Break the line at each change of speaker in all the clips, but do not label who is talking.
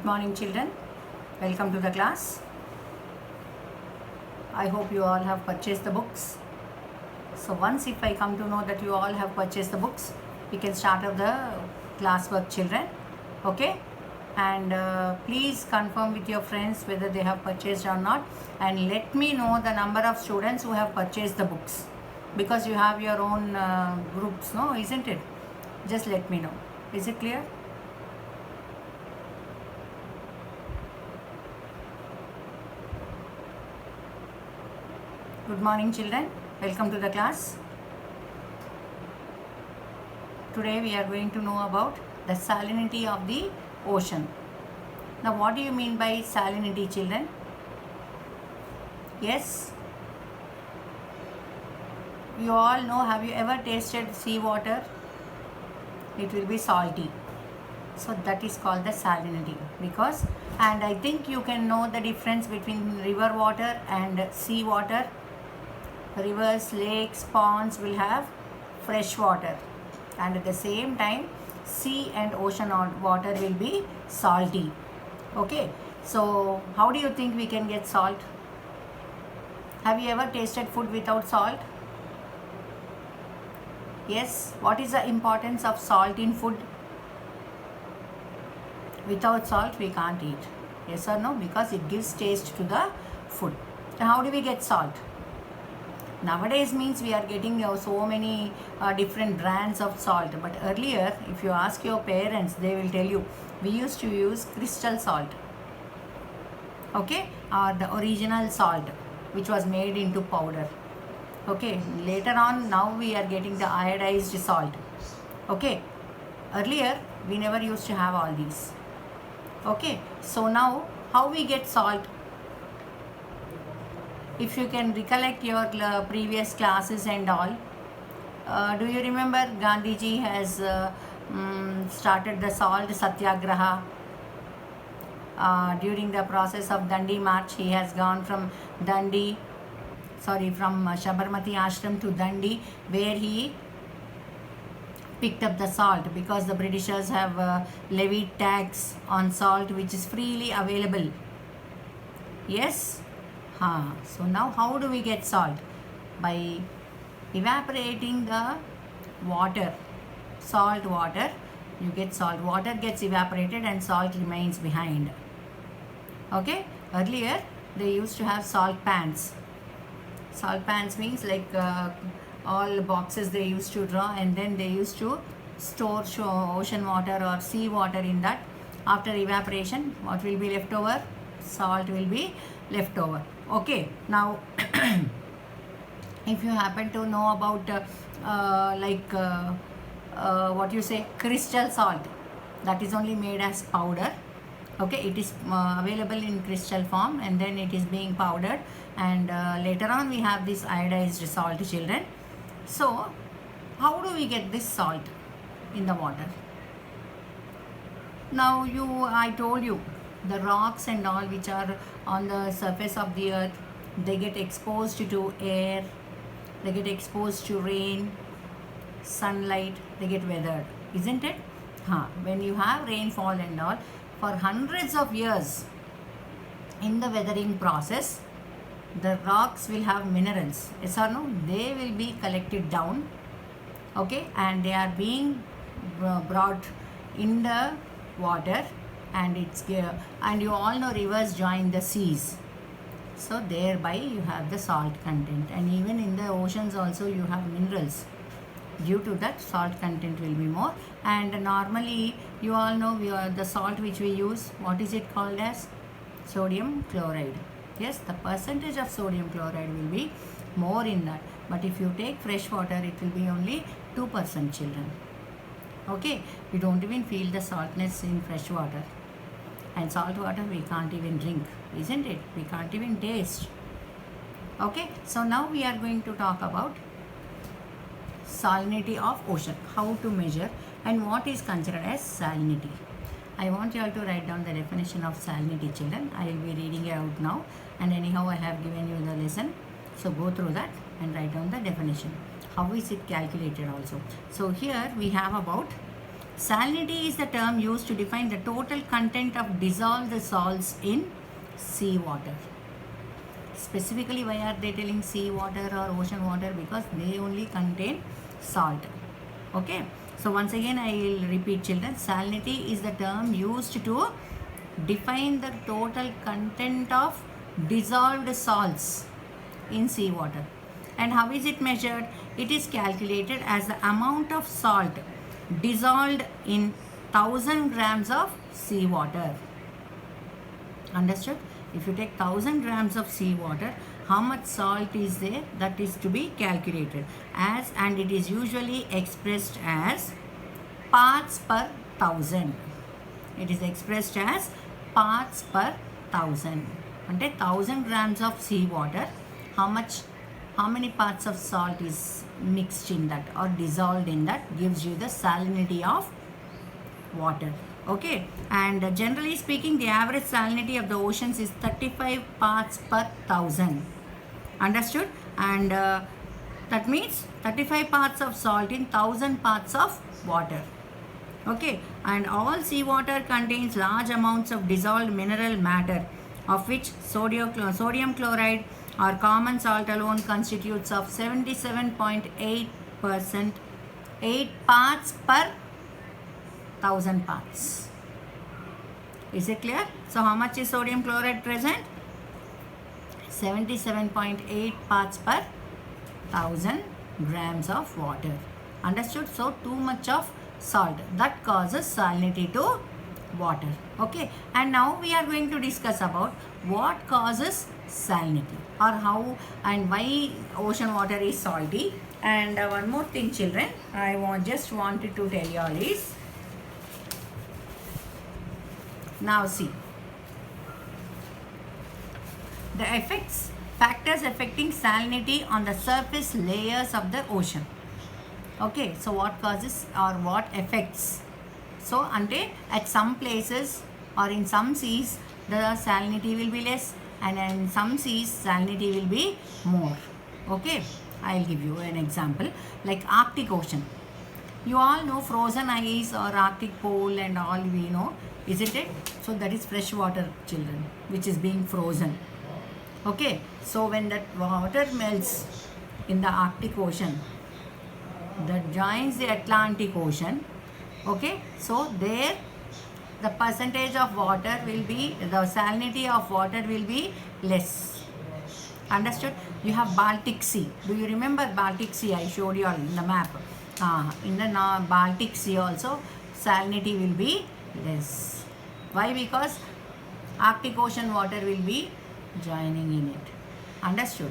morning, children. Welcome to the class. I hope you all have purchased the books. So once if I come to know that you all have purchased the books, we can start up the classwork, children. Okay? And please confirm with your friends whether they have purchased or not, and let me know the number of students who have purchased the books, because you have your own groups, no, isn't it? Just let me know. Is it clear? Good morning, children. Welcome to the class. Today we are going to know about the salinity of the ocean. Now, what do you mean by salinity, children? Yes? You all know, have you ever tasted sea water? It will be salty. So that is called the salinity, because, and I think you can know the difference between river water and sea water. Rivers, lakes, ponds will have fresh water, and at the same time sea and ocean water will be salty. Okay, so how do you think we can get salt? Have you ever tasted food without salt? Yes. What is the importance of salt in food? Without salt we can't eat. Yes or no? Because it gives taste to the food. Now how do we get salt? Nowadays means we are getting so many different brands of salt, but earlier if you ask your parents, they will tell you we used to use crystal salt, okay, or the original salt which was made into powder. Okay, later on now we are getting the iodized salt. Okay, earlier we never used to have all these. Okay, so now how we get salt? If you can recollect your previous classes and all, do you remember Gandhiji has started the salt satyagraha? During the process of Dandi March, he has gone from Sabarmati Ashram to Dandi, where he picked up the salt, because the Britishers have levied tax on salt which is freely available. Yes? So now how do we get salt? By evaporating the water, salt water, you get salt. Water gets evaporated and salt remains behind. Okay, earlier they used to have salt pans. Salt pans means like all boxes they used to draw, and then they used to store ocean water or sea water in that. After evaporation, what will be left over? Salt will be left over. Okay, now if you happen to know about what you say, crystal salt, that is only made as powder. Okay, it is available in crystal form, and then it is being powdered, and later on we have this iodized salt, children. So how do we get this salt in the water? Now I told you, the rocks and all which are on the surface of the earth, they get exposed to air, they get exposed to rain, sunlight, they get weathered, isn't it? When you have rainfall and all, for hundreds of years in the weathering process, the rocks will have minerals. Yes or no? They will be collected down, okay, and they are being brought in the water, and and you all know rivers join the seas, so thereby you have the salt content. And even in the oceans also you have minerals. Due to that, salt content will be more. And normally you all know the salt which we use, what is it called as? Sodium chloride. Yes, the percentage of sodium chloride will be more in that, but if you take fresh water, it will be only 2%, children. Okay, you don't even feel the saltness in fresh water, and salt water we can't even drink, isn't it? We can't even taste. Okay, so now we are going to talk about salinity of ocean, how to measure and what is considered as salinity. I want you all to write down the definition of salinity, children. I will be reading it out now, and anyhow I have given you the lesson, so go through that and write down the definition. How is it calculated also? So here we have about Salinity is the term used to define the total content of dissolved salts in seawater. Specifically, why are they telling sea water or ocean water? Because they only contain salt. Okay. So once again I will repeat, children. Salinity is the term used to define the total content of dissolved salts in seawater. And how is it measured? It is calculated as the amount of salt dissolved in 1000 grams of seawater. Understood? If you take 1000 grams of seawater, how much salt is there? That is to be calculated as, and it is usually expressed as parts per thousand. It is expressed as parts per thousand. Ante 1000 grams of seawater, how many parts of salt is mixed in that or dissolved in that gives you the salinity of water. Okay, and generally speaking, the average salinity of the oceans is 35 parts per thousand. Understood? And that means 35 parts of salt in 1000 parts of water. Okay, and all seawater contains large amounts of dissolved mineral matter, of which sodium chloride or common salt alone constitutes of 77.8%, 8 parts per 1000 parts. Is it clear? So how much is sodium chloride present? 77.8 parts per 1000 grams of water. Understood? So too much of salt, that causes salinity to water. Okay, and now we are going to discuss about what causes salinity or how and why ocean water is salty. And one more thing, children, I just wanted to tell you all is, now see the factors affecting salinity on the surface layers of the ocean. Okay, so what causes or what affects? So ante at some places or in some seas the salinity will be less, and in some seas salinity will be more. Okay, I'll give you an example like Arctic Ocean. You all know frozen ice or Arctic pole and all we know, isn't it? So that is fresh water, children, which is being frozen. Okay, so when that water melts in the Arctic Ocean that joins the Atlantic Ocean, okay, so there the percentage of water will be, the salinity of water will be less. Understood? You have Baltic Sea. Do you remember Baltic Sea? I showed you all in the map. In the Baltic Sea also salinity will be less. Why? Because Arctic Ocean water will be joining in it. Understood?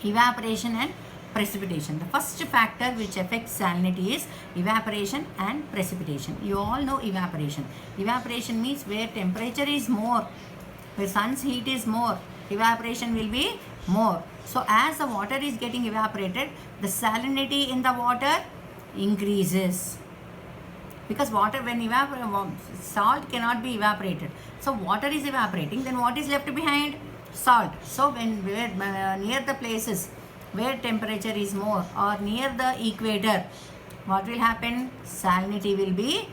Evaporation and precipitation. The first factor which affects salinity is evaporation and precipitation. You all know evaporation. Evaporation means where temperature is more, where sun's heat is more, evaporation will be more. So as the water is getting evaporated, the salinity in the water increases. Because water, when salt cannot be evaporated. So water is evaporating, then what is left behind? Salt. So when near the places where temperature is more or near the equator, what will happen? Salinity will be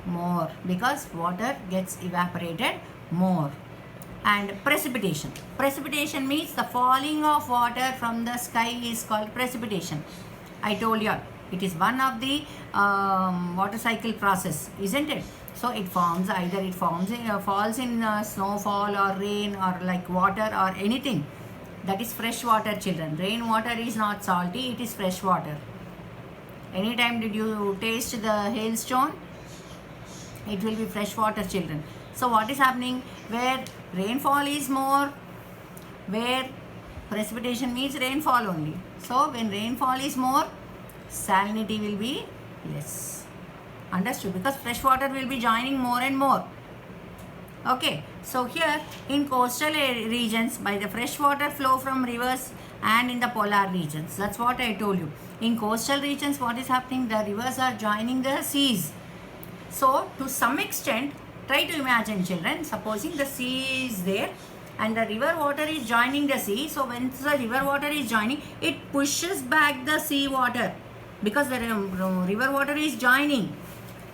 more because water gets evaporated more. And precipitation. Precipitation means the falling of water from the sky is called precipitation. I told you it is one of the water cycle process, isn't it? So it forms, either it falls in snowfall or rain or like water or anything. That is fresh water, children. Rain water is not salty, it is fresh water. Anytime did you taste the hailstone? It will be fresh water, children. So what is happening? Where rainfall is more, where precipitation means rainfall only. So when rainfall is more, salinity will be less. Understood? Because fresh water will be joining more and more. Okay, so here in coastal regions, by the fresh water flow from rivers and in the polar regions, that's what I told you. In coastal regions, what is happening? The rivers are joining the seas. So to some extent, try to imagine, children, supposing the sea is there and the river water is joining the sea. So when the river water is joining, it pushes back the sea water because the river water is joining.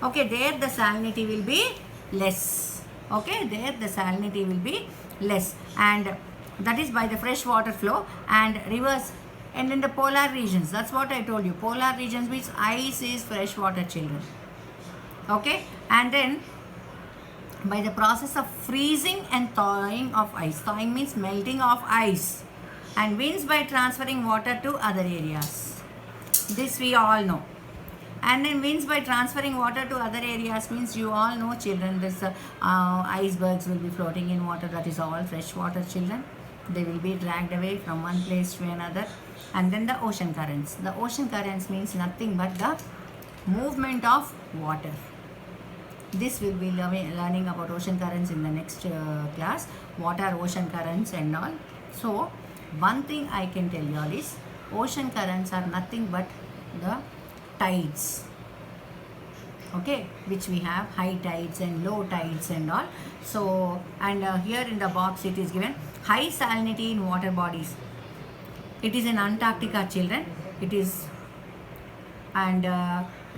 Okay, there the salinity will be less. Okay, there the salinity will be less, and that is by the fresh water flow and rivers. And in the polar regions, that's what I told you. Polar regions means ice is fresh water, children. Okay, and then by the process of freezing and thawing of ice. Thawing means melting of ice, and winds by transferring water to other areas. This we all know. And then winds by transferring water to other areas means you all know, children, this icebergs will be floating in water. That is all fresh water, children. They will be dragged away from one place to another. And then the ocean currents. The ocean currents means nothing but the movement of water. This will be learning about ocean currents in the next class. What are ocean currents and all. So one thing I can tell you all is ocean currents are nothing but the tides, okay, which we have high tides and low tides and all. So, and here in the box it is given high salinity in water bodies. It is in Antarctica, children. It is, and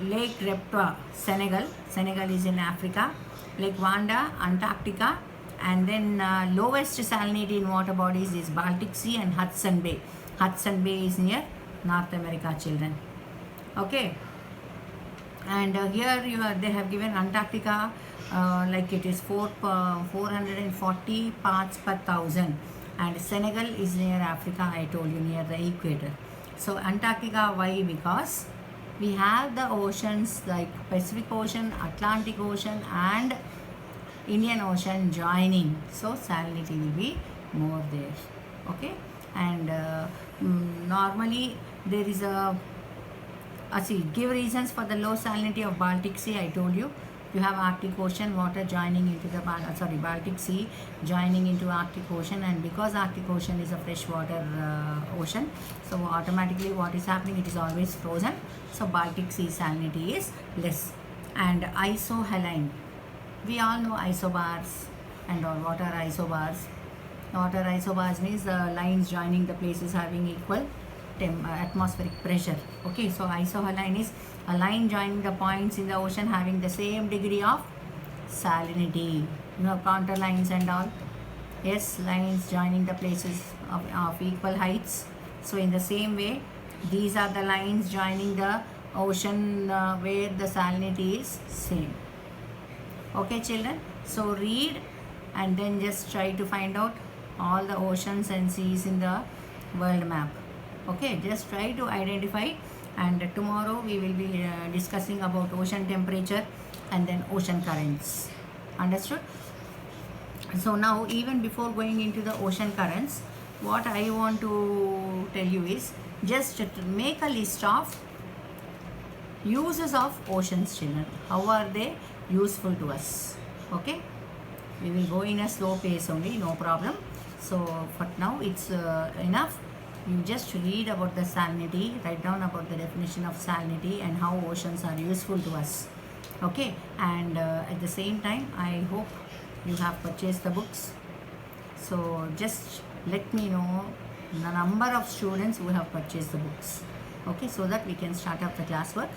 Lake Repta, Senegal. Senegal is in Africa. Lake Vanda, Antarctica. And then lowest salinity in water bodies is Baltic Sea and Hudson Bay. Hudson Bay is near North America, children. Okay, and here they have given Antarctica, like it is 440 parts per thousand, and Senegal is near Africa, I told you, near the equator. So Antarctica, why? Because we have the oceans like Pacific Ocean, Atlantic Ocean and Indian Ocean joining, so salinity will be more there. Okay, and normally there is a see, give reasons for the low salinity of Baltic Sea. I told you, you have Arctic Ocean water joining into the Baltic Sea joining into Arctic Ocean, and because Arctic Ocean is a freshwater ocean, so automatically what is happening, it is always frozen, so Baltic Sea salinity is less. And isohaline, we all know isobars and all. What are isobars? Water isobars means the lines joining the places having equal atmospheric pressure. Okay, so isohaline is a line joining the points in the ocean having the same degree of salinity. You know, counter lines and all. Yes, lines joining the places of equal heights. So in the same way, these are the lines joining the ocean where the salinity is same. Okay, children, so read and then just try to find out all the oceans and seas in the world map. Okay, just try to identify, and tomorrow we will be discussing about ocean temperature and then ocean currents. Understood? So now, even before going into the ocean currents, what I want to tell you is just to make a list of uses of oceans, children. How are they useful to us? Okay, we will go in a slow pace only, no problem. So for now it's enough. You just read about the salinity, write down about the definition of salinity and how oceans are useful to us. Okay, and at the same time, I hope you have purchased the books. So just let me know the number of students who have purchased the books. Okay, so that we can start up the classwork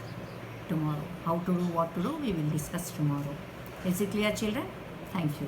tomorrow. How to do, what to do, we will discuss tomorrow. Is it clear, children? Thank you.